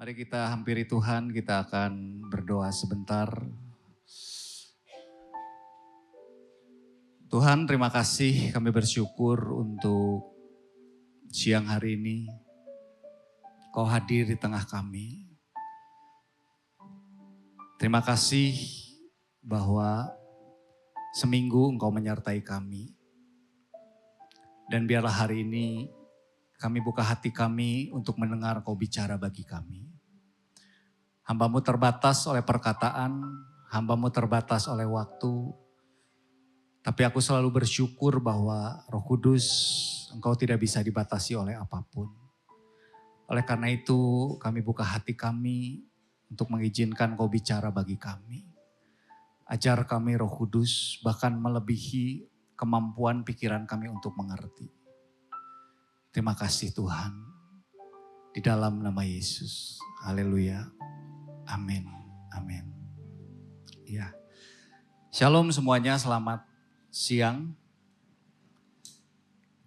Mari kita hampiri Tuhan, kita akan berdoa sebentar. Tuhan, terima kasih, kami bersyukur untuk siang hari ini. Kau hadir di tengah kami. Terima kasih bahwa seminggu Engkau menyertai kami. Dan biarlah hari ini kami buka hati kami untuk mendengar Kau bicara bagi kami. Hamba-Mu terbatas oleh perkataan, hamba-Mu terbatas oleh waktu. Tapi aku selalu bersyukur bahwa Roh Kudus, Engkau tidak bisa dibatasi oleh apapun. Oleh karena itu kami buka hati kami untuk mengizinkan Kau bicara bagi kami. Ajar kami Roh Kudus, bahkan melebihi kemampuan pikiran kami untuk mengerti. Terima kasih Tuhan. Di dalam nama Yesus. Haleluya. Amin. Amin. Ya. Shalom semuanya, selamat siang.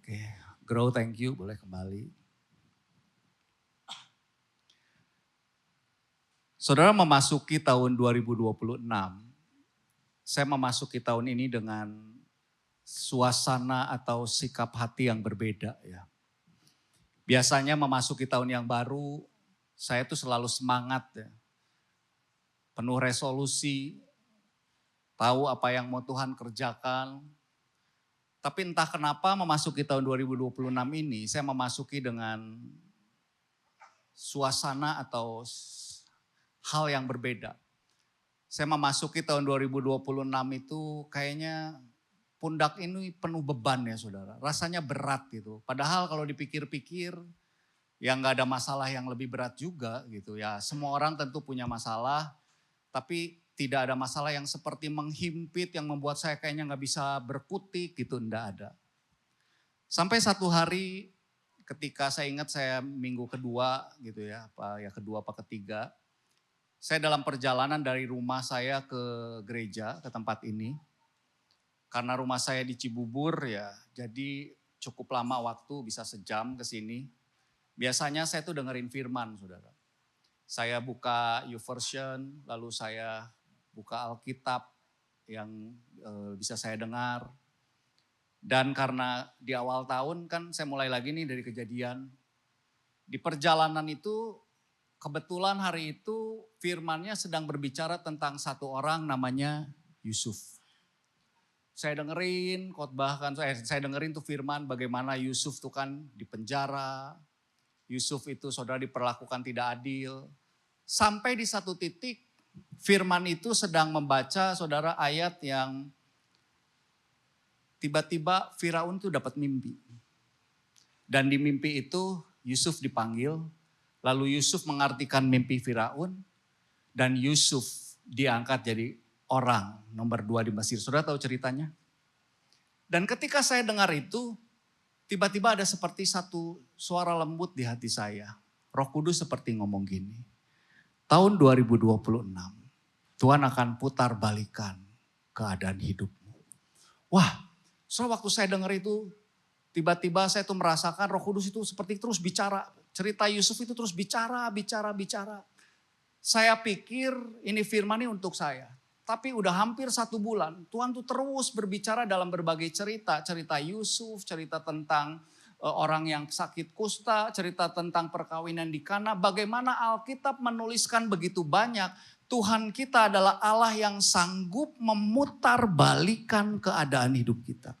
Oke, Grow, thank you, boleh kembali. Saudara, memasuki tahun 2026, saya memasuki tahun ini dengan suasana atau sikap hati yang berbeda ya. Biasanya memasuki tahun yang baru, saya tuh selalu semangat ya. Penuh resolusi, tahu apa yang mau Tuhan kerjakan. Tapi entah kenapa memasuki tahun 2026 ini, saya memasuki dengan suasana atau hal yang berbeda. Saya memasuki tahun 2026 itu kayaknya pundak ini penuh beban ya saudara. Rasanya berat gitu. Padahal kalau dipikir-pikir, ya nggak ada masalah yang lebih berat juga gitu ya. Semua orang tentu punya masalah. Tapi tidak ada masalah yang seperti menghimpit, yang membuat saya kayaknya nggak bisa berkutik gitu, enggak ada. Sampai satu hari ketika saya ingat saya minggu kedua gitu ya, kedua apa ketiga. Saya dalam perjalanan dari rumah saya ke gereja, ke tempat ini. Karena rumah saya di Cibubur ya, jadi cukup lama waktu, bisa sejam ke sini. Biasanya saya tuh dengerin firman saudara. Saya buka YouVersion, lalu saya buka Alkitab yang bisa saya dengar. Dan karena di awal tahun kan saya mulai lagi nih dari Kejadian. Di perjalanan itu kebetulan hari itu firmannya sedang berbicara tentang satu orang namanya Yusuf. Saya dengerin khotbah kan, saya dengerin tuh firman bagaimana Yusuf tuh kan di penjara. Yusuf itu saudara diperlakukan tidak adil. Sampai di satu titik firman itu sedang membaca saudara ayat yang tiba-tiba Firaun itu dapat mimpi. Dan di mimpi itu Yusuf dipanggil. Lalu Yusuf mengartikan mimpi Firaun. Dan Yusuf diangkat jadi orang nomor 2 di Mesir. Saudara tahu ceritanya? Dan ketika saya dengar itu, tiba-tiba ada seperti satu suara lembut di hati saya. Roh Kudus seperti ngomong gini. Tahun 2026, Tuhan akan putar balikan keadaan hidupmu. Wah, waktu saya dengar itu, tiba-tiba saya tuh merasakan Roh Kudus itu seperti terus bicara. Cerita Yusuf itu terus bicara. Saya pikir ini firman ini untuk saya. Tapi udah hampir 1 bulan, Tuhan tuh terus berbicara dalam berbagai cerita. Cerita Yusuf, cerita tentang orang yang sakit kusta, cerita tentang perkawinan di Kana. Bagaimana Alkitab menuliskan begitu banyak. Tuhan kita adalah Allah yang sanggup memutar balikan keadaan hidup kita.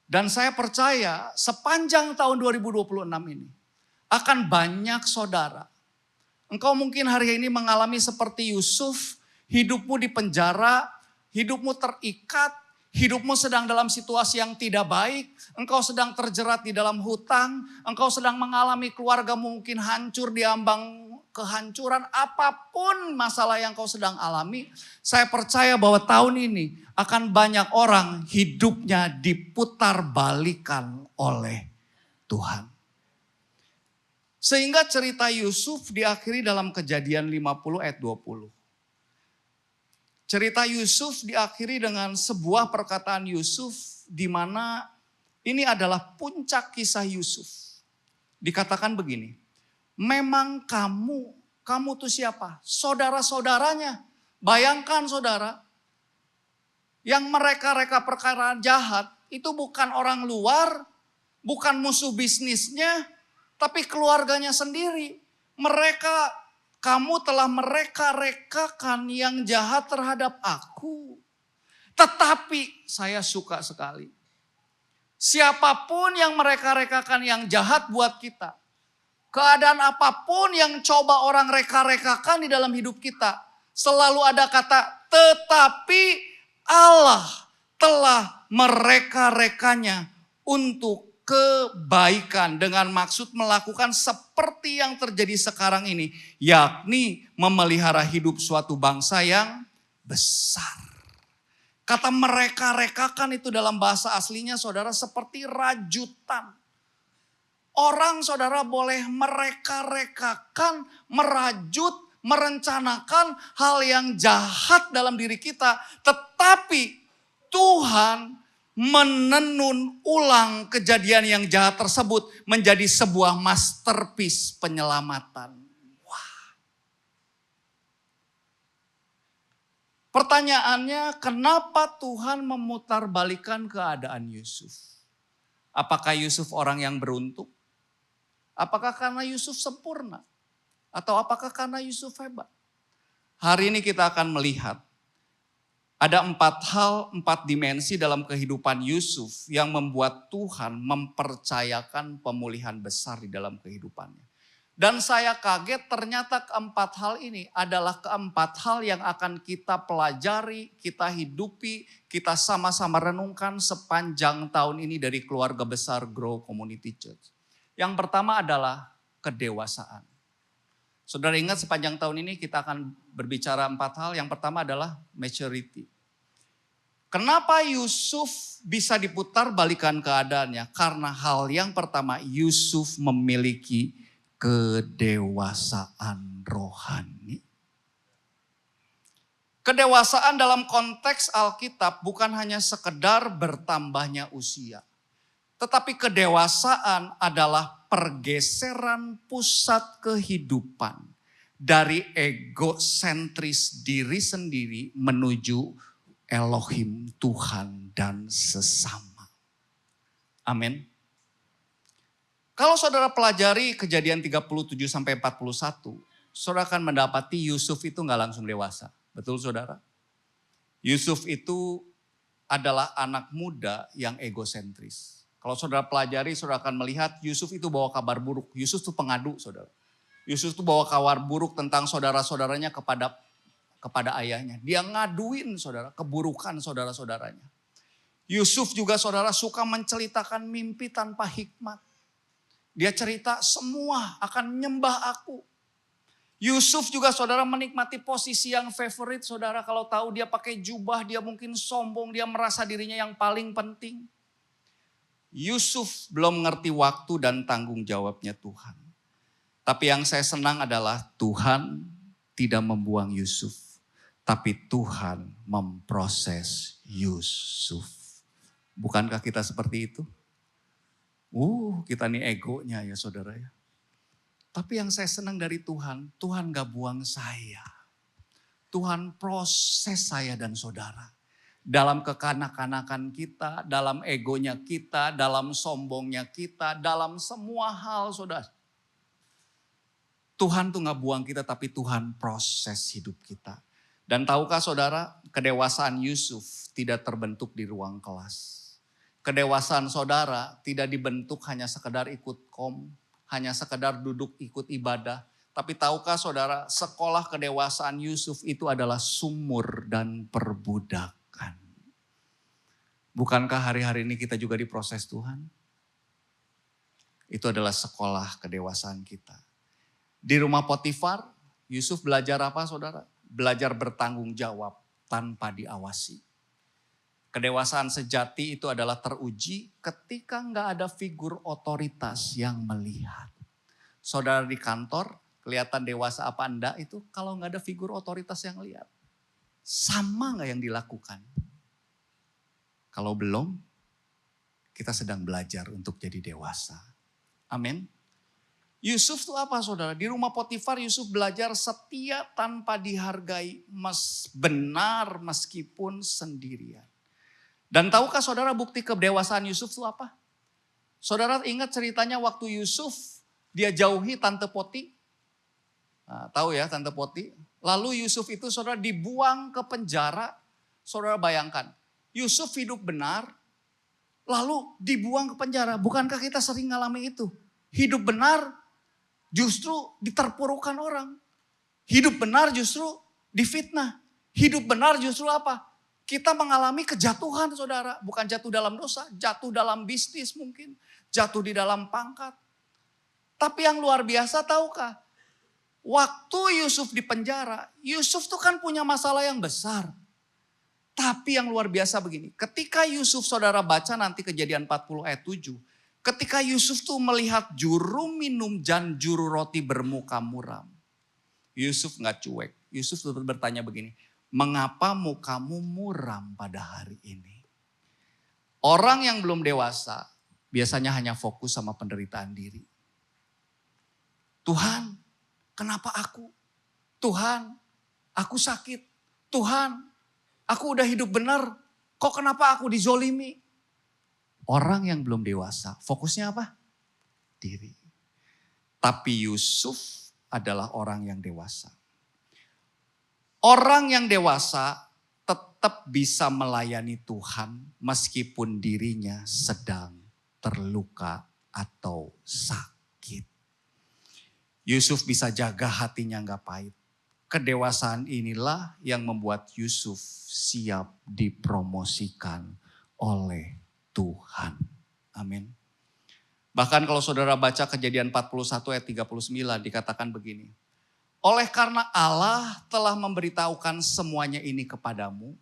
Dan saya percaya sepanjang tahun 2026 ini akan banyak saudara. Engkau mungkin hari ini mengalami seperti Yusuf, hidupmu di penjara, hidupmu terikat, hidupmu sedang dalam situasi yang tidak baik, engkau sedang terjerat di dalam hutang, engkau sedang mengalami keluargamu mungkin hancur di ambang kehancuran, apapun masalah yang kau sedang alami, saya percaya bahwa tahun ini akan banyak orang hidupnya diputar balikan oleh Tuhan. Sehingga cerita Yusuf diakhiri dalam Kejadian 50 ayat 20. Cerita Yusuf diakhiri dengan sebuah perkataan Yusuf di mana ini adalah puncak kisah Yusuf. Dikatakan begini, memang kamu tuh siapa? Saudara-saudaranya. Bayangkan saudara, yang mereka-reka perkara jahat itu bukan orang luar, bukan musuh bisnisnya, tapi keluarganya sendiri. Kamu telah mereka-rekakan yang jahat terhadap aku. Tetapi saya suka sekali. Siapapun yang mereka-rekakan yang jahat buat kita. Keadaan apapun yang coba orang reka-rekakan di dalam hidup kita. Selalu ada kata, tetapi Allah telah mereka-rekanya untuk kebaikan. Dengan maksud melakukan seperti yang terjadi sekarang ini. Yakni memelihara hidup suatu bangsa yang besar. Kata mereka-rekakan itu dalam bahasa aslinya saudara seperti rajutan. Orang saudara boleh mereka-rekakan, merajut, merencanakan hal yang jahat dalam diri kita. Tetapi Tuhan menenun ulang kejadian yang jahat tersebut menjadi sebuah masterpiece penyelamatan. Pertanyaannya, kenapa Tuhan memutarbalikkan keadaan Yusuf? Apakah Yusuf orang yang beruntung? Apakah karena Yusuf sempurna? Atau apakah karena Yusuf hebat? Hari ini kita akan melihat ada 4 dimensi dalam kehidupan Yusuf yang membuat Tuhan mempercayakan pemulihan besar di dalam kehidupannya. Dan saya kaget ternyata 4 hal ini adalah 4 hal yang akan kita pelajari, kita hidupi, kita sama-sama renungkan sepanjang tahun ini dari keluarga besar Grow Community Church. Yang pertama adalah kedewasaan. Saudara ingat sepanjang tahun ini kita akan berbicara 4 hal. Yang pertama adalah maturity. Kenapa Yusuf bisa diputar balikan keadaannya? Karena hal yang pertama, Yusuf memiliki kedewasaan rohani. Kedewasaan dalam konteks Alkitab bukan hanya sekedar bertambahnya usia. Tetapi kedewasaan adalah pergeseran pusat kehidupan dari egosentris diri sendiri menuju Elohim, Tuhan dan sesama. Amin. Kalau saudara pelajari Kejadian 37-41, saudara akan mendapati Yusuf itu nggak langsung dewasa. Betul saudara? Yusuf itu adalah anak muda yang egosentris. Kalau saudara pelajari, saudara akan melihat Yusuf itu bawa kabar buruk. Yusuf itu pengadu saudara. Yusuf itu bawa kabar buruk tentang saudara-saudaranya kepada ayahnya. Dia ngaduin saudara, keburukan saudara-saudaranya. Yusuf juga saudara suka menceritakan mimpi tanpa hikmat. Dia cerita semua akan nyembah aku. Yusuf juga saudara menikmati posisi yang favorit saudara. Kalau tahu dia pakai jubah, dia mungkin sombong, dia merasa dirinya yang paling penting. Yusuf belum mengerti waktu dan tanggung jawabnya Tuhan. Tapi yang saya senang adalah Tuhan tidak membuang Yusuf. Tapi Tuhan memproses Yusuf. Bukankah kita seperti itu? Kita nih egonya ya saudara ya. Tapi yang saya senang dari Tuhan, Tuhan gak buang saya. Tuhan proses saya dan saudara. Dalam kekanak-kanakan kita, dalam egonya kita, dalam sombongnya kita, dalam semua hal saudara. Tuhan tuh gak buang kita tapi Tuhan proses hidup kita. Dan tahukah saudara, kedewasaan Yusuf tidak terbentuk di ruang kelas. Kedewasaan saudara tidak dibentuk hanya sekedar ikut hanya sekedar duduk ikut ibadah. Tapi tahukah saudara, sekolah kedewasaan Yusuf itu adalah sumur dan perbudakan. Bukankah hari-hari ini kita juga diproses Tuhan? Itu adalah sekolah kedewasaan kita. Di rumah Potifar, Yusuf belajar apa saudara? Belajar bertanggung jawab tanpa diawasi. Kedewasaan sejati itu adalah teruji ketika nggak ada figur otoritas yang melihat. Saudara di kantor, kelihatan dewasa apa enggak itu kalau nggak ada figur otoritas yang lihat. Sama nggak yang dilakukan? Kalau belum, kita sedang belajar untuk jadi dewasa. Amin. Yusuf itu apa saudara? Di rumah Potifar Yusuf belajar setia tanpa dihargai, benar meskipun sendirian. Dan tahukah saudara bukti kedewasaan Yusuf itu apa? Saudara ingat ceritanya waktu Yusuf dia jauhi Tante Poti? Nah, tahu ya Tante Poti? Lalu Yusuf itu saudara dibuang ke penjara. Saudara bayangkan, Yusuf hidup benar, lalu dibuang ke penjara. Bukankah kita sering ngalami itu? Hidup benar justru diterpurukan orang. Hidup benar justru difitnah. Hidup benar justru apa? Kita mengalami kejatuhan saudara. Bukan jatuh dalam dosa, jatuh dalam bisnis mungkin. Jatuh di dalam pangkat. Tapi yang luar biasa tahukah? Waktu Yusuf di penjara, Yusuf tuh kan punya masalah yang besar. Tapi yang luar biasa begini, ketika Yusuf saudara baca nanti Kejadian 40 ayat 7. Ketika Yusuf tuh melihat juru minum dan juru roti bermuka muram. Yusuf gak cuek, Yusuf tuh bertanya begini, mengapa mukamu muram pada hari ini? Orang yang belum dewasa biasanya hanya fokus sama penderitaan diri. Tuhan, kenapa aku? Tuhan, aku sakit. Tuhan, aku udah hidup benar. Kok kenapa aku dizolimi? Orang yang belum dewasa, fokusnya apa? Diri. Tapi Yusuf adalah orang yang dewasa. Orang yang dewasa tetap bisa melayani Tuhan meskipun dirinya sedang terluka atau sakit. Yusuf bisa jaga hatinya gak pahit. Kedewasaan inilah yang membuat Yusuf siap dipromosikan oleh Tuhan. Amin. Bahkan kalau saudara baca Kejadian 41 ayat 39 dikatakan begini. Oleh karena Allah telah memberitahukan semuanya ini kepadamu,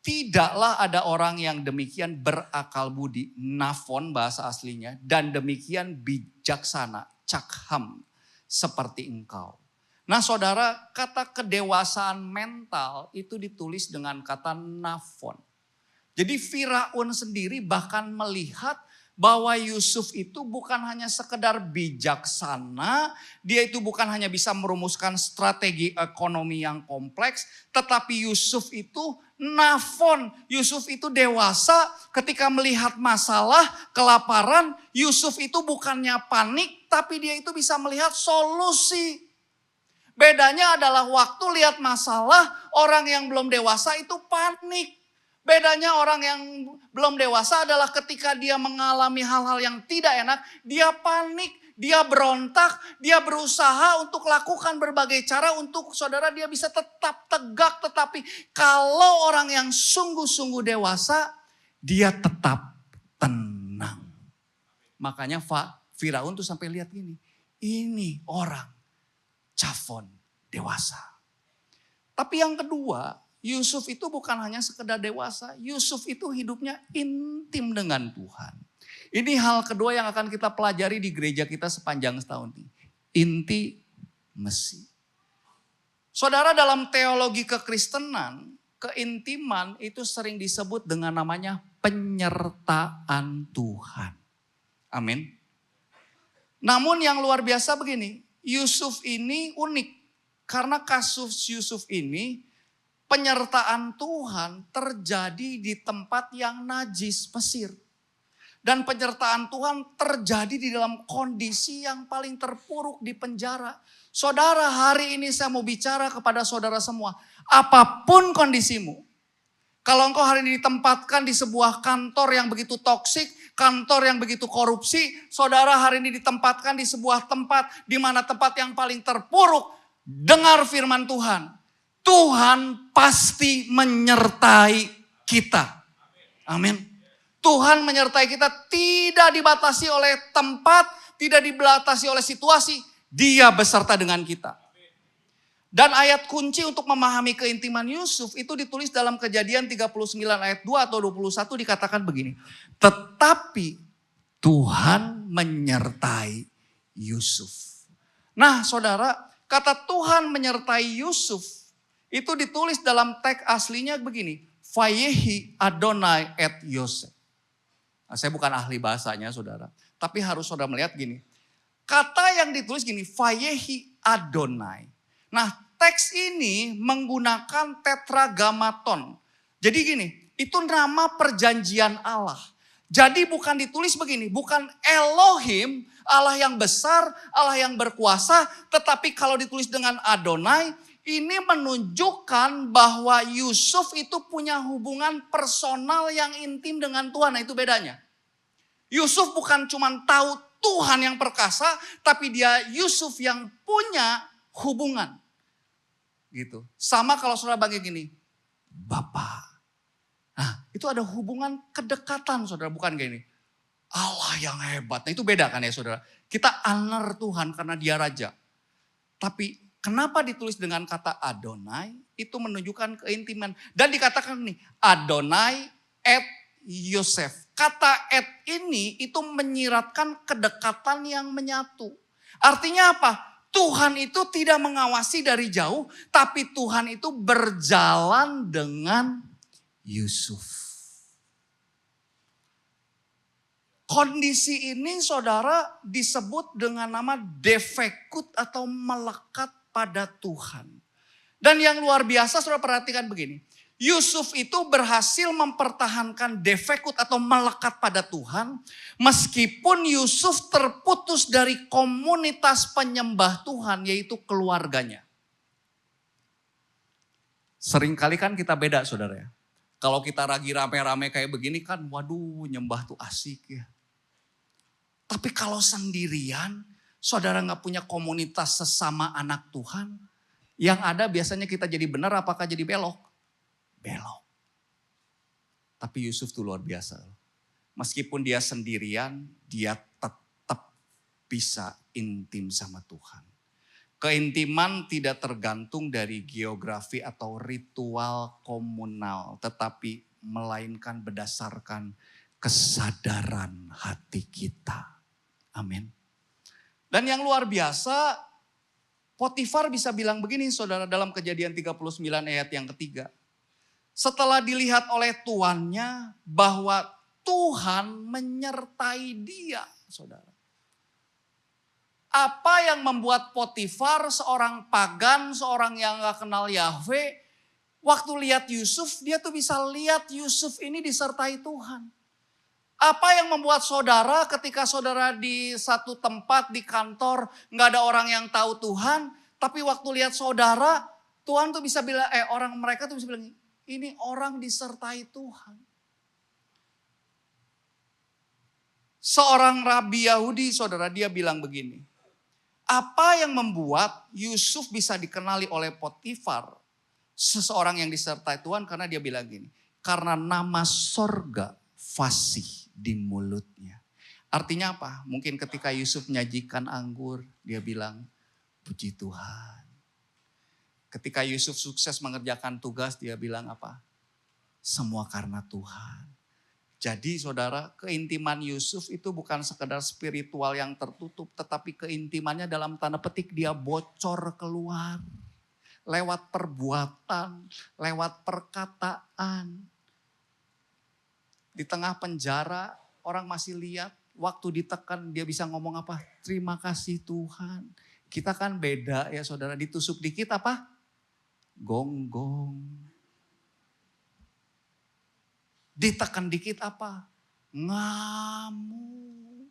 tidaklah ada orang yang demikian berakal budi, nafon bahasa aslinya, dan demikian bijaksana, cakham, seperti engkau. Nah saudara, kata kedewasaan mental itu ditulis dengan kata nafon. Jadi Firaun sendiri bahkan melihat bahwa Yusuf itu bukan hanya sekedar bijaksana, dia itu bukan hanya bisa merumuskan strategi ekonomi yang kompleks, tetapi Yusuf itu nafon, Yusuf itu dewasa ketika melihat masalah, kelaparan, Yusuf itu bukannya panik, tapi dia itu bisa melihat solusi. Bedanya adalah waktu lihat masalah, orang yang belum dewasa itu panik. Bedanya orang yang belum dewasa adalah ketika dia mengalami hal-hal yang tidak enak, dia panik, dia berontak, dia berusaha untuk lakukan berbagai cara untuk saudara dia bisa tetap tegak. Tetapi kalau orang yang sungguh-sungguh dewasa, dia tetap tenang. Makanya Firaun tuh sampai lihat gini, ini orang cafon dewasa. Tapi yang kedua, Yusuf itu bukan hanya sekedar dewasa, Yusuf itu hidupnya intim dengan Tuhan. Ini hal kedua yang akan kita pelajari di gereja kita sepanjang setahun ini. Intimasi. Saudara, dalam teologi kekristenan, keintiman itu sering disebut dengan namanya penyertaan Tuhan. Amin. Namun yang luar biasa begini, Yusuf ini unik. Karena kasus Yusuf ini, penyertaan Tuhan terjadi di tempat yang najis, Mesir. Dan penyertaan Tuhan terjadi di dalam kondisi yang paling terpuruk di penjara. Saudara, hari ini saya mau bicara kepada saudara semua. Apapun kondisimu. Kalau engkau hari ini ditempatkan di sebuah kantor yang begitu toksik, kantor yang begitu korupsi. Saudara hari ini ditempatkan di sebuah tempat, di mana tempat yang paling terpuruk. Dengar firman Tuhan. Tuhan pasti menyertai kita. Amin. Tuhan menyertai kita tidak dibatasi oleh tempat, tidak dibatasi oleh situasi. Dia beserta dengan kita. Dan ayat kunci untuk memahami keintiman Yusuf itu ditulis dalam Kejadian 39 ayat 2 atau 21 dikatakan begini. Tetapi Tuhan menyertai Yusuf. Nah saudara, kata Tuhan menyertai Yusuf itu ditulis dalam teks aslinya begini. Vayehi Adonai et Yosef. Nah, saya bukan ahli bahasanya saudara. Tapi harus saudara melihat gini. Kata yang ditulis gini, Vayehi Adonai. Nah, teks ini menggunakan tetragamaton. Jadi gini, itu nama perjanjian Allah. Jadi bukan ditulis begini, bukan Elohim, Allah yang besar, Allah yang berkuasa. Tetapi kalau ditulis dengan Adonai, ini menunjukkan bahwa Yusuf itu punya hubungan personal yang intim dengan Tuhan. Nah, itu bedanya. Yusuf bukan cuma tahu Tuhan yang perkasa, tapi dia Yusuf yang punya hubungan. Gitu. Sama kalau saudara panggil gini, Bapa. Nah, itu ada hubungan kedekatan, saudara. Bukan kayak ini. Allah yang hebat. Nah, itu beda kan ya, saudara. Kita honor Tuhan karena dia raja. Tapi kenapa ditulis dengan kata Adonai? Itu menunjukkan keintiman. Dan dikatakan nih, Adonai et Yosef. Kata et ini itu menyiratkan kedekatan yang menyatu. Artinya apa? Tuhan itu tidak mengawasi dari jauh, tapi Tuhan itu berjalan dengan Yusuf. Kondisi ini saudara disebut dengan nama defekut atau melekat pada Tuhan. Dan yang luar biasa saudara perhatikan begini. Yusuf itu berhasil mempertahankan defekut atau melekat pada Tuhan. Meskipun Yusuf terputus dari komunitas penyembah Tuhan yaitu keluarganya. Seringkali kan kita beda saudara ya. Kalau kita lagi rame-rame kayak begini kan waduh nyembah tuh asik ya. Tapi kalau sendirian saudara gak punya komunitas sesama anak Tuhan. Yang ada biasanya kita jadi benar apakah jadi belok? Belok. Tapi Yusuf tuh luar biasa. Meskipun dia sendirian, dia tetap bisa intim sama Tuhan. Keintiman tidak tergantung dari geografi atau ritual komunal. Tetapi melainkan berdasarkan kesadaran hati kita. Amin. Dan yang luar biasa, Potifar bisa bilang begini saudara dalam Kejadian 39 ayat yang ketiga. Setelah dilihat oleh tuannya bahwa Tuhan menyertai dia, saudara. Apa yang membuat Potifar seorang pagan, seorang yang gak kenal Yahweh, waktu lihat Yusuf, dia tuh bisa lihat Yusuf ini disertai Tuhan. Apa yang membuat saudara ketika saudara di satu tempat, di kantor, gak ada orang yang tahu Tuhan, tapi waktu lihat saudara, Tuhan tuh bisa bilang, orang mereka tuh bisa bilang, ini orang disertai Tuhan. Seorang rabi Yahudi, saudara, dia bilang begini. Apa yang membuat Yusuf bisa dikenali oleh Potifar, seseorang yang disertai Tuhan, karena dia bilang gini. Karena nama sorga fasih di mulutnya. Artinya apa? Mungkin ketika Yusuf menyajikan anggur, dia bilang, puji Tuhan. Ketika Yusuf sukses mengerjakan tugas, dia bilang apa? Semua karena Tuhan. Jadi saudara, keintiman Yusuf itu bukan sekedar spiritual yang tertutup, tetapi keintimannya dalam tanda petik dia bocor keluar. Lewat perbuatan, lewat perkataan. Di tengah penjara, orang masih lihat, waktu ditekan dia bisa ngomong apa? Terima kasih Tuhan. Kita kan beda ya saudara, ditusuk dikit apa? Gonggong. Ditekan dikit apa? Ngamuk.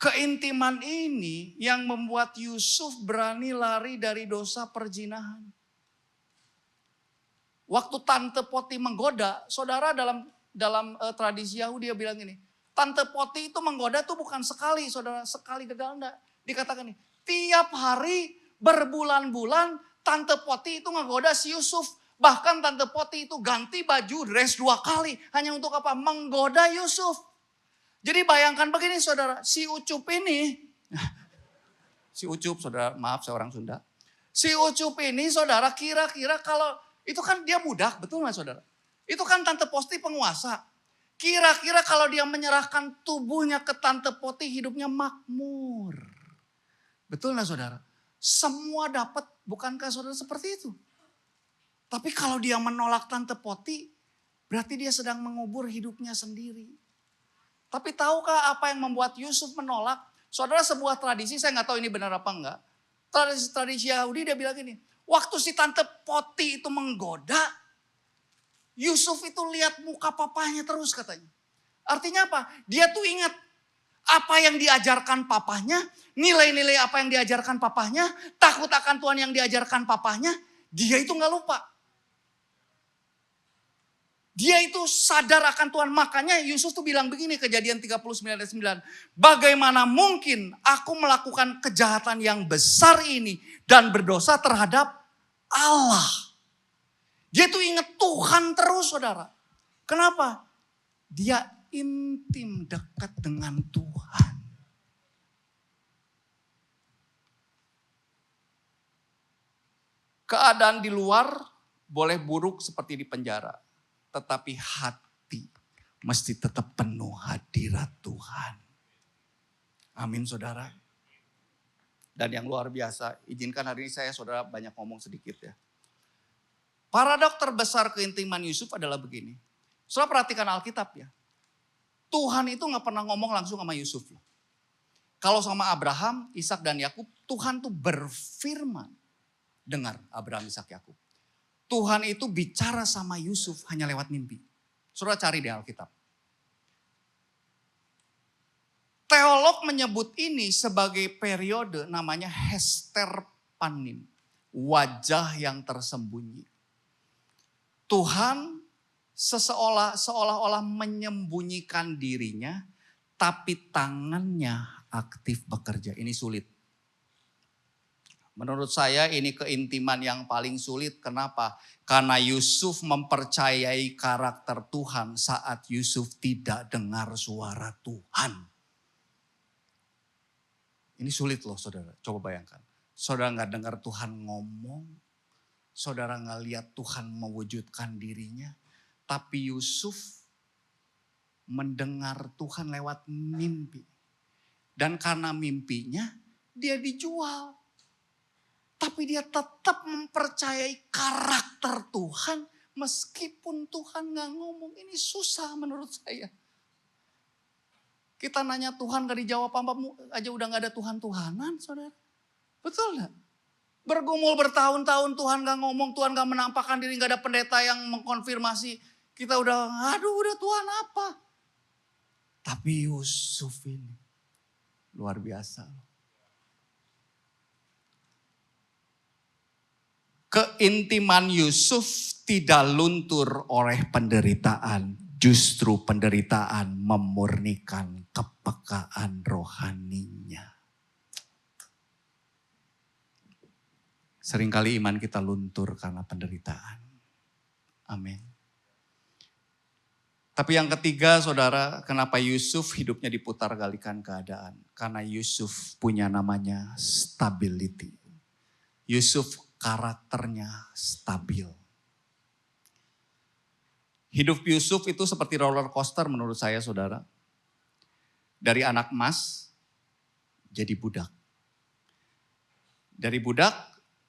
Keintiman ini yang membuat Yusuf berani lari dari dosa perzinahan. Waktu Tante Poti menggoda, saudara dalam tradisi Yahudi dia bilang ini. Tante Poti itu menggoda tuh bukan sekali, saudara, sekali gagal enggak. Dikatakan nih, tiap hari berbulan-bulan Tante Poti itu ngegoda si Yusuf. Bahkan Tante Poti itu ganti baju dress 2 kali. Hanya untuk apa? Menggoda Yusuf. Jadi bayangkan begini saudara, si Ucup ini. Si Ucup saudara, maaf saya orang Sunda. Si Ucup ini saudara kira-kira kalau, itu kan dia budak, betul gak saudara? Itu kan Tante Poti penguasa. Kira-kira kalau dia menyerahkan tubuhnya ke Tante Poti hidupnya makmur. Betul gak saudara? Semua dapat, bukankah saudara seperti itu? Tapi kalau dia menolak Tante Poti, Berarti dia sedang mengubur hidupnya sendiri. Tapi tahukah apa yang membuat Yusuf menolak? Saudara, sebuah tradisi, saya nggak tahu ini benar apa enggak. Tradisi Yahudi dia bilang gini, waktu si tante Poti itu menggoda, Yusuf itu lihat muka papanya terus katanya. Artinya apa? Dia tuh ingat apa yang diajarkan papanya, nilai-nilai apa yang diajarkan papanya, takut akan Tuhan yang diajarkan papanya, dia itu nggak lupa. Dia itu sadar akan Tuhan. Makanya Yusuf tuh bilang begini, Kejadian 39 ayat 9. Bagaimana mungkin aku melakukan kejahatan yang besar ini dan berdosa terhadap Allah. Dia tuh ingat Tuhan terus, saudara. Kenapa? Dia intim dekat dengan Tuhan. Keadaan di luar boleh buruk seperti di penjara. Tetapi hati mesti tetap penuh hadirat Tuhan. Amin, saudara. Dan yang luar biasa, izinkan hari ini saya saudara banyak ngomong sedikit ya. Paradok terbesar keintiman Yusuf adalah begini. Saudara perhatikan Alkitab ya. Tuhan itu gak pernah ngomong langsung sama Yusuf. Kalau sama Abraham, Ishak dan Yakub, Tuhan tuh berfirman. Dengar Abraham, Ishak, Yakub. Tuhan itu bicara sama Yusuf hanya lewat mimpi. Saudara cari di Alkitab. Teolog menyebut ini sebagai periode namanya Hester Panim. Wajah yang tersembunyi. Tuhan seolah-olah menyembunyikan dirinya, tapi tangannya aktif bekerja. Ini sulit. Menurut saya ini keintiman yang paling sulit. Kenapa? Karena Yusuf mempercayai karakter Tuhan saat Yusuf tidak dengar suara Tuhan. Ini sulit loh saudara, coba bayangkan. Saudara gak dengar Tuhan ngomong, saudara gak lihat Tuhan mewujudkan dirinya. Tapi Yusuf mendengar Tuhan lewat mimpi. Dan karena mimpinya dia dijual. Tapi dia tetap mempercayai karakter Tuhan meskipun Tuhan gak ngomong. Ini susah menurut saya. Kita nanya Tuhan gak dijawab apa aja udah gak ada Tuhan-Tuhanan saudara. Betul gak? Bergumul bertahun-tahun Tuhan gak ngomong, Tuhan gak menampakkan diri, gak ada pendeta yang mengkonfirmasi. Kita udah, udah Tuhan apa? Tapi Yusuf ini luar biasa. Keintiman Yusuf tidak luntur oleh penderitaan. Justru penderitaan memurnikan kepekaan rohaninya. Seringkali iman kita luntur karena penderitaan. Amin. Tapi yang ketiga saudara, kenapa Yusuf hidupnya diputar galikan keadaan? Karena Yusuf punya namanya stability. Yusuf karakternya stabil. Hidup Yusuf itu seperti roller coaster menurut saya saudara. Dari anak emas jadi budak. Dari budak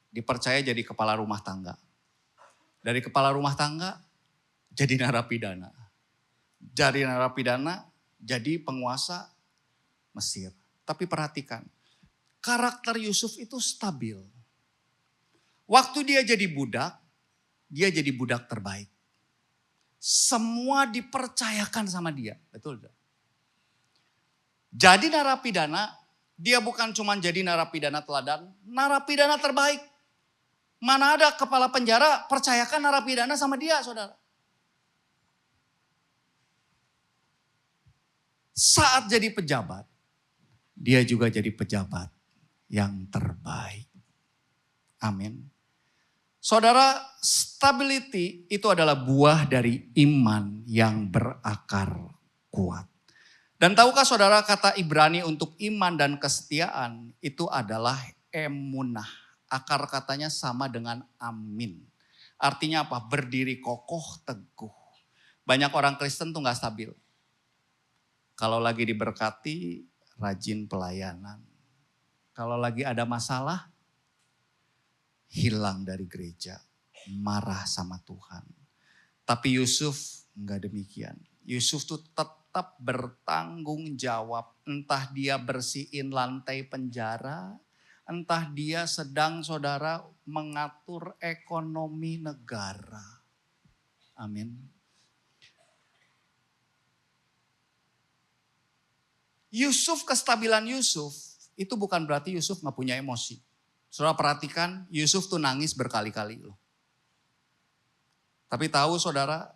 dipercaya jadi kepala rumah tangga. Dari kepala rumah tangga jadi narapidana. Dari narapidana jadi penguasa Mesir. Tapi perhatikan, karakter Yusuf itu stabil. Waktu dia jadi budak terbaik. Semua dipercayakan sama dia, betul tidak? Jadi narapidana, dia bukan cuma jadi narapidana teladan, narapidana terbaik. Mana ada kepala penjara percayakan narapidana sama dia, saudara. Saat jadi pejabat, dia juga jadi pejabat yang terbaik. Amin. Saudara, stability itu adalah buah dari iman yang berakar kuat. Dan tahukah saudara kata Ibrani untuk iman dan kesetiaan itu adalah emunah. Akar katanya sama dengan amin. Artinya apa? Berdiri kokoh, teguh. Banyak orang Kristen tuh gak stabil. Kalau lagi diberkati, rajin pelayanan. Kalau lagi ada masalah, hilang dari gereja, marah sama Tuhan. Tapi Yusuf Enggak demikian. Yusuf tuh tetap bertanggung jawab. Entah dia bersihin lantai penjara, entah dia sedang saudara mengatur ekonomi negara. Amin. Yusuf, kestabilan Yusuf itu bukan berarti Yusuf gak punya emosi. Saudara perhatikan, Yusuf tuh nangis berkali-kali loh. Tapi tahu saudara,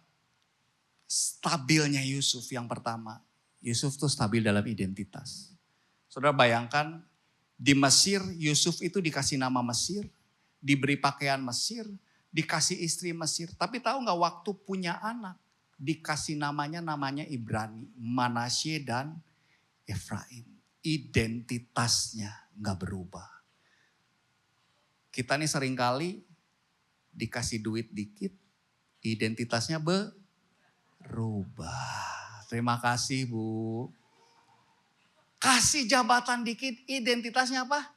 stabilnya Yusuf yang pertama. Yusuf tuh stabil dalam identitas. Saudara bayangkan, di Mesir Yusuf itu dikasih nama Mesir, diberi pakaian Mesir, dikasih istri Mesir. Tapi tahu gak waktu punya anak, dikasih namanya Ibrani, Manasye dan Efraim. Identitasnya gak berubah. Kita nih seringkali dikasih duit dikit, identitasnya berubah. Terima kasih Bu. Kasih jabatan dikit, identitasnya apa?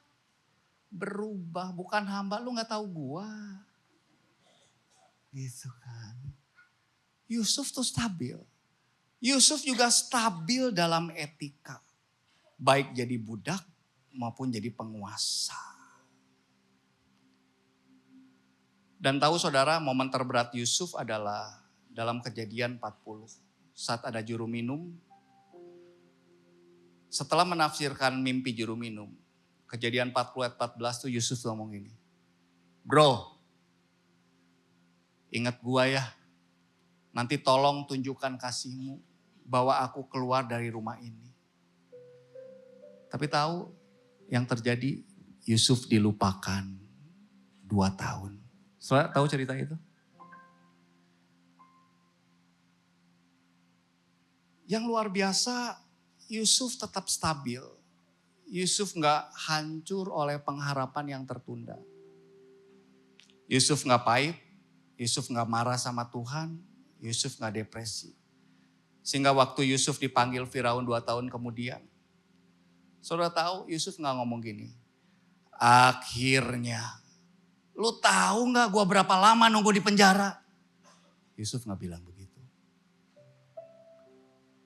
Berubah, bukan hamba, lu gak tahu gua. Gitu kan. Yusuf tuh stabil. Yusuf juga stabil dalam etika. Baik jadi budak maupun jadi penguasa. Dan tahu saudara, momen terberat Yusuf adalah dalam Kejadian 40. Saat ada juru minum. Setelah menafsirkan mimpi juru minum. Kejadian 40 ayat 14 tuh Yusuf ngomong gini. Bro, ingat gua ya. Nanti tolong tunjukkan kasihmu bahwa aku keluar dari rumah ini. Tapi tahu yang terjadi, Yusuf dilupakan 2 tahun. Saudara tahu cerita itu? Yang luar biasa, Yusuf tetap stabil. Yusuf gak hancur oleh pengharapan yang tertunda. Yusuf gak pahit, Yusuf gak marah sama Tuhan, Yusuf gak depresi. Sehingga waktu Yusuf dipanggil Firaun 2 tahun kemudian. Saudara tahu Yusuf gak ngomong gini. Akhirnya, lu tahu gak gue berapa lama nunggu di penjara? Yusuf gak bilang begitu.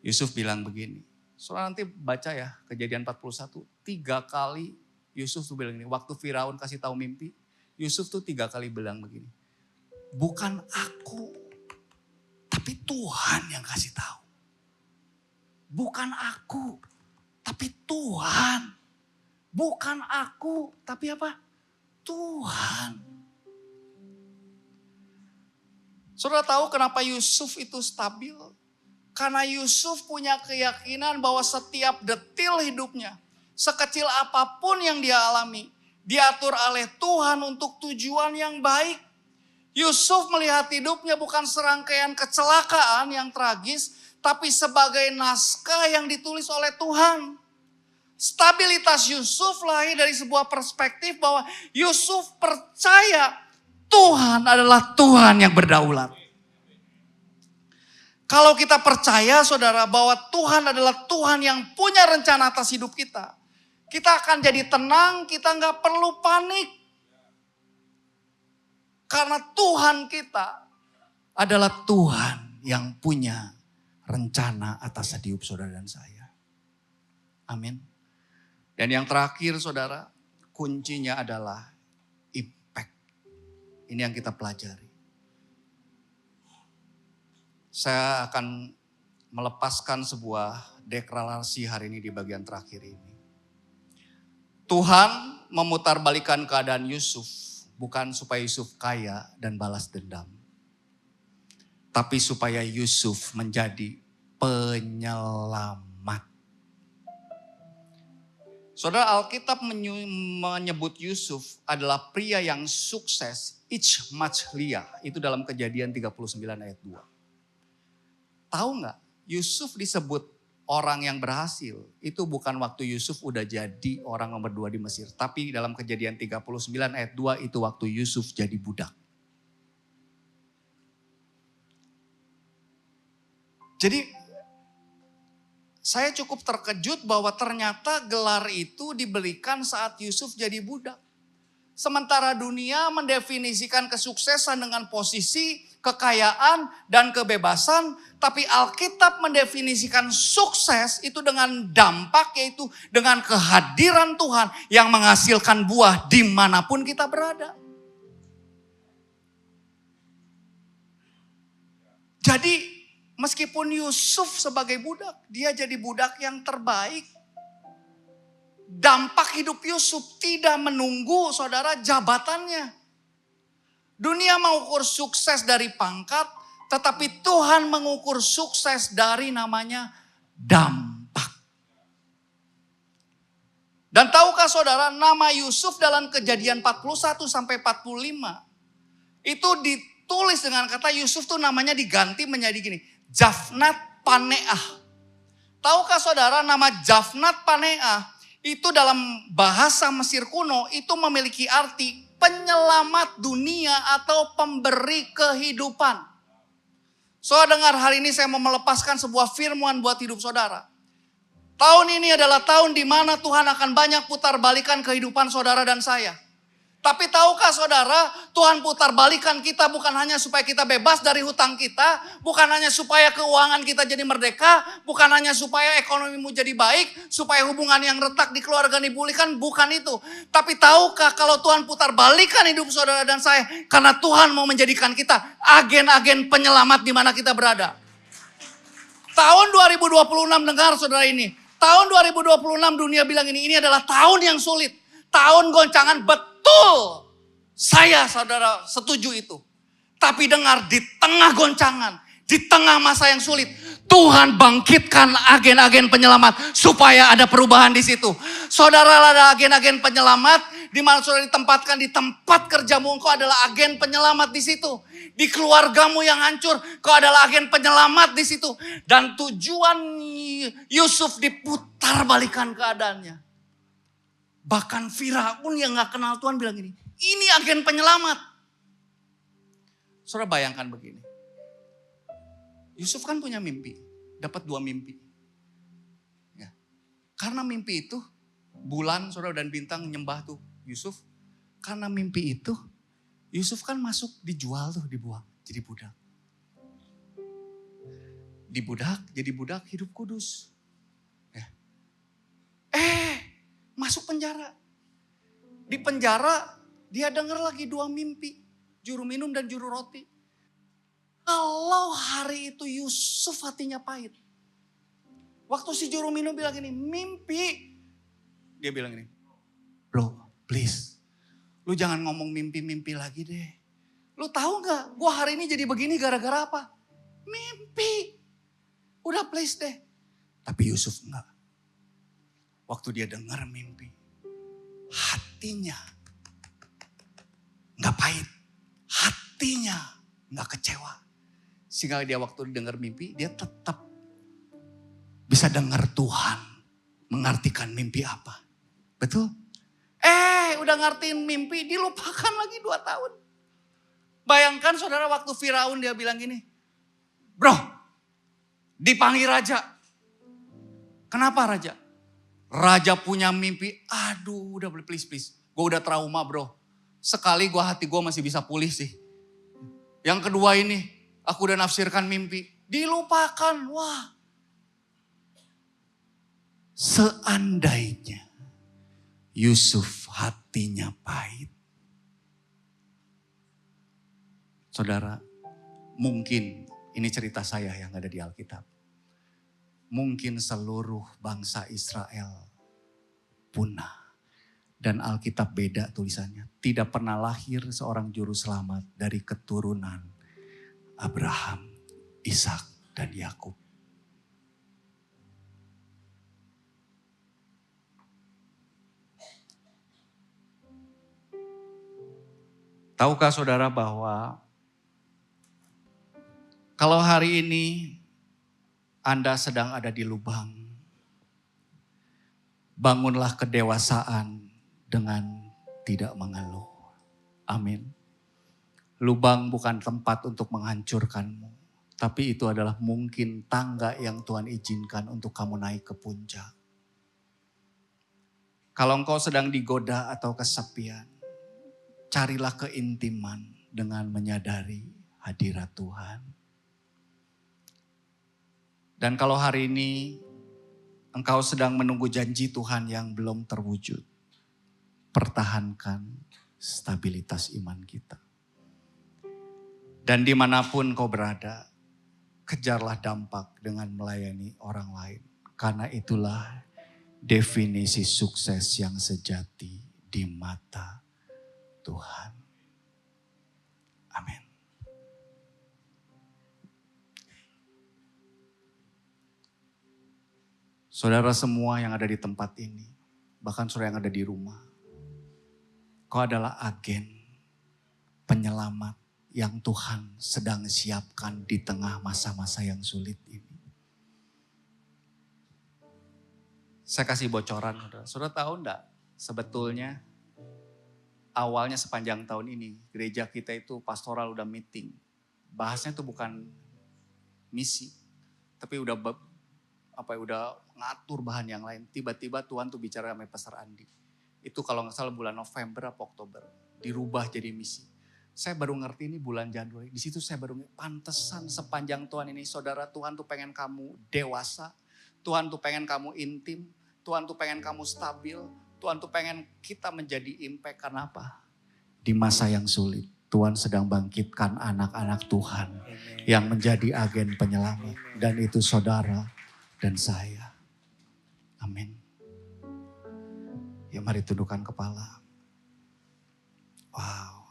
Yusuf bilang begini. Saudara nanti baca ya Kejadian 41. 3 kali Yusuf tuh bilang ini. Waktu Firaun kasih tahu mimpi. Yusuf tuh 3 kali bilang begini. Bukan aku, tapi Tuhan yang kasih tahu. Bukan aku, tapi Tuhan. Bukan aku, tapi apa? Tuhan. Saudara tahu kenapa Yusuf itu stabil? Karena Yusuf punya keyakinan bahwa setiap detil hidupnya, sekecil apapun yang dia alami, diatur oleh Tuhan untuk tujuan yang baik. Yusuf melihat hidupnya bukan serangkaian kecelakaan yang tragis, tapi sebagai naskah yang ditulis oleh Tuhan. Stabilitas Yusuf lahir dari sebuah perspektif bahwa Yusuf percaya Tuhan adalah Tuhan yang berdaulat. Kalau kita percaya saudara bahwa Tuhan adalah Tuhan yang punya rencana atas hidup kita. Kita akan jadi tenang, kita gak perlu panik. Karena Tuhan kita adalah Tuhan yang punya rencana atas hidup saudara dan saya. Amin. Dan yang terakhir saudara, kuncinya adalah impact. Ini yang kita pelajari. Saya akan melepaskan sebuah deklarasi hari ini di bagian terakhir ini. Tuhan memutarbalikkan keadaan Yusuf bukan supaya Yusuf kaya dan balas dendam. Tapi supaya Yusuf menjadi penyelamat. Saudara, Alkitab menyebut Yusuf adalah pria yang sukses, Ichmachlia. Itu dalam Kejadian 39 ayat 2. Tahu nggak, Yusuf disebut orang yang berhasil. Itu bukan waktu Yusuf udah jadi orang nomor 2 di Mesir. Tapi dalam Kejadian 39 ayat 2 itu waktu Yusuf jadi budak. Jadi saya cukup terkejut bahwa ternyata gelar itu diberikan saat Yusuf jadi budak. Sementara dunia mendefinisikan kesuksesan dengan posisi, kekayaan, dan kebebasan. Tapi Alkitab mendefinisikan sukses itu dengan dampak, yaitu dengan kehadiran Tuhan yang menghasilkan buah dimanapun kita berada. Jadi meskipun Yusuf sebagai budak, dia jadi budak yang terbaik. Dampak hidup Yusuf tidak menunggu saudara jabatannya. Dunia mengukur sukses dari pangkat, tetapi Tuhan mengukur sukses dari namanya dampak. Dan tahukah saudara, nama Yusuf dalam Kejadian 41 sampai 45 itu ditulis dengan kata Yusuf tuh namanya diganti menjadi gini, Jafnat Paneah. Tahukah saudara, nama Jafnat Paneah itu dalam bahasa Mesir kuno itu memiliki arti penyelamat dunia atau pemberi kehidupan. Saudara dengar, hari ini saya mau melepaskan sebuah firman buat hidup saudara. Tahun ini adalah tahun di mana Tuhan akan banyak putar balikan kehidupan saudara dan saya. Tapi tahukah saudara, Tuhan putar balikan kita bukan hanya supaya kita bebas dari hutang kita, bukan hanya supaya keuangan kita jadi merdeka, bukan hanya supaya ekonomimu jadi baik, supaya hubungan yang retak di keluarga dipulihkan, bukan itu. Tapi tahukah kalau Tuhan putar balikan hidup saudara dan saya, karena Tuhan mau menjadikan kita agen-agen penyelamat di mana kita berada. Tahun 2026 dengar saudara ini, tahun 2026 dunia bilang ini adalah tahun yang sulit, tahun goncangan betul. Saya saudara setuju itu. Tapi dengar, di tengah goncangan, di tengah masa yang sulit, Tuhan bangkitkan agen-agen penyelamat supaya ada perubahan di situ. Saudara ada agen-agen penyelamat di mana saudara ditempatkan di tempat kerjamu, engkau adalah agen penyelamat di situ. Di keluargamu yang hancur, kau adalah agen penyelamat di situ. Dan tujuan Yusuf diputar balikan keadaannya. Bahkan Firaun yang gak kenal Tuhan bilang ini agen penyelamat. Saudara bayangkan begini. Yusuf kan punya mimpi, dapat 2 mimpi. Ya. Karena mimpi itu, bulan saudara dan bintang nyembah tuh Yusuf. Karena mimpi itu, Yusuf kan masuk dijual tuh, dibuang jadi budak. Jadi budak hidup kudus. Ya. Masuk penjara. Di penjara dia dengar lagi 2 mimpi. Juru minum dan juru roti. Kalau hari itu Yusuf hatinya pahit. Waktu si juru minum bilang gini, mimpi. Dia bilang gini, bro please. Lu jangan ngomong mimpi-mimpi lagi deh. Lu tahu gak, gue hari ini jadi begini gara-gara apa? Mimpi. Udah please deh. Tapi Yusuf enggak. Waktu dia dengar mimpi, hatinya nggak pahit, hatinya nggak kecewa. Sehingga dia waktu dengar mimpi, dia tetap bisa dengar Tuhan mengartikan mimpi apa. Betul? Udah ngertiin mimpi, dilupakan lagi 2 tahun. Bayangkan saudara, waktu Firaun dia bilang gini, bro, dipanggil raja. Kenapa raja? Raja punya mimpi, aduh udah please. Gue udah trauma bro. Sekali hati gue masih bisa pulih sih. Yang kedua ini, aku udah nafsirkan mimpi. Dilupakan, wah. Seandainya Yusuf hatinya pahit. Saudara, mungkin ini cerita saya yang ada di Alkitab. Mungkin seluruh bangsa Israel punah. Dan Alkitab beda tulisannya. Tidak pernah lahir seorang juru selamat dari keturunan Abraham, Ishak, dan Yakub. Tahukah saudara bahwa kalau hari ini Anda sedang ada di lubang, bangunlah kedewasaan dengan tidak mengeluh. Amin. Lubang bukan tempat untuk menghancurkanmu, tapi itu adalah mungkin tangga yang Tuhan izinkan untuk kamu naik ke puncak. Kalau engkau sedang digoda atau kesepian, carilah keintiman dengan menyadari hadirat Tuhan. Dan kalau hari ini engkau sedang menunggu janji Tuhan yang belum terwujud, pertahankan stabilitas iman kita. Dan dimanapun kau berada, kejarlah dampak dengan melayani orang lain. Karena itulah definisi sukses yang sejati di mata Tuhan. Amin. Saudara semua yang ada di tempat ini, bahkan saudara yang ada di rumah, kau adalah agen penyelamat yang Tuhan sedang siapkan di tengah masa-masa yang sulit ini. Saya kasih bocoran, saudara. Saudara tahu enggak, sebetulnya awalnya sepanjang tahun ini, gereja kita itu pastoral udah meeting. Bahasnya itu bukan misi, tapi udah ngatur bahan yang lain. Tiba-tiba Tuhan tuh bicara sama Pastor Andi. Itu kalau nggak salah bulan November atau Oktober, dirubah jadi misi. Saya baru ngerti ini bulan Januari. Di situ saya baru ngerti, pantesan sepanjang Tuhan ini, saudara, Tuhan tuh pengen kamu dewasa. Tuhan tuh pengen kamu intim. Tuhan tuh pengen kamu stabil. Tuhan tuh pengen kita menjadi impact. Karena apa? Di masa yang sulit, Tuhan sedang bangkitkan anak-anak Tuhan yang menjadi agen penyelamat. Dan itu saudara dan saya. Amin. Ya mari tundukkan kepala. Wow.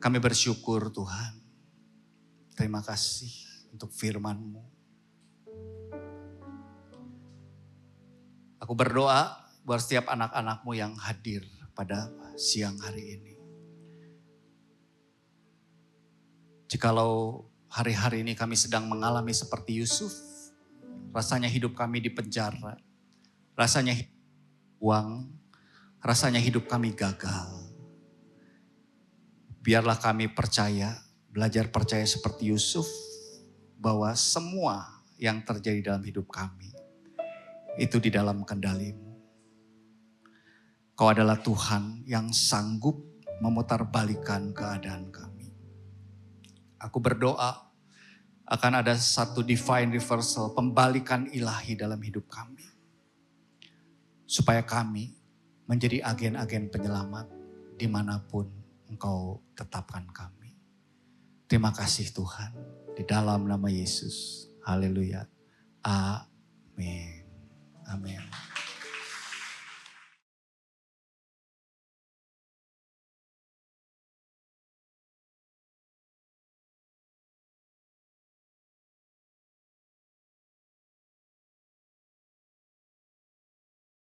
Kami bersyukur Tuhan. Terima kasih untuk firman-Mu. Aku berdoa buat setiap anak-anak-Mu yang hadir pada siang hari ini. Jikalau hari-hari ini kami sedang mengalami seperti Yusuf, rasanya hidup kami di penjara, rasanya uang, rasanya hidup kami gagal. Biarlah kami belajar percaya seperti Yusuf, bahwa semua yang terjadi dalam hidup kami, itu di dalam kendali-Mu. Kau adalah Tuhan yang sanggup memutarbalikkan keadaan kami. Aku berdoa akan ada satu divine reversal, pembalikan ilahi dalam hidup kami. Supaya kami menjadi agen-agen penyelamat dimanapun Engkau tetapkan kami. Terima kasih Tuhan. Di dalam nama Yesus. Haleluya. Amin. Amin.